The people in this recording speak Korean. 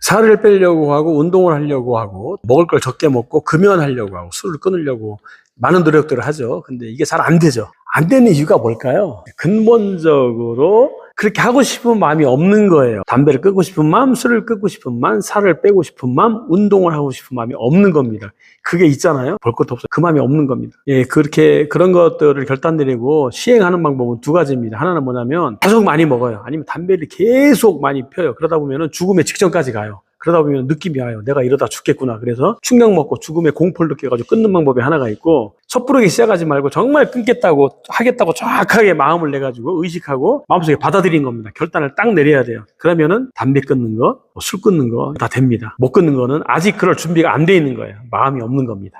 살을 빼려고 하고 운동을 하려고 하고 먹을 걸 적게 먹고 금연하려고 하고 술을 끊으려고 많은 노력들을 하죠. 근데 이게 잘 안 되죠. 안 되는 이유가 뭘까요? 근본적으로 그렇게 하고 싶은 마음이 없는 거예요. 담배를 끊고 싶은 마음, 술을 끊고 싶은 마음, 살을 빼고 싶은 마음, 운동을 하고 싶은 마음이 없는 겁니다. 그게 있잖아요. 볼 것도 없어요. 그 마음이 없는 겁니다. 예, 그렇게 그런 것들을 결단 내리고 시행하는 방법은 두 가지입니다. 하나는 뭐냐면 계속 많이 먹어요. 아니면 담배를 계속 많이 펴요. 그러다 보면은 죽음의 직전까지 가요. 그러다 보면 느낌이 와요. 내가 이러다 죽겠구나. 그래서 충격 먹고 죽음의 공포를 느껴가지고 끊는 방법이 하나가 있고, 섣부르게 시작하지 말고 정말 끊겠다고 하겠다고 정확하게 마음을 내가지고 의식하고 마음속에 받아들인 겁니다. 결단을 딱 내려야 돼요. 그러면은 담배 끊는 거, 술 끊는 거 다 됩니다. 못 끊는 거는 아직 그럴 준비가 안 돼 있는 거예요. 마음이 없는 겁니다.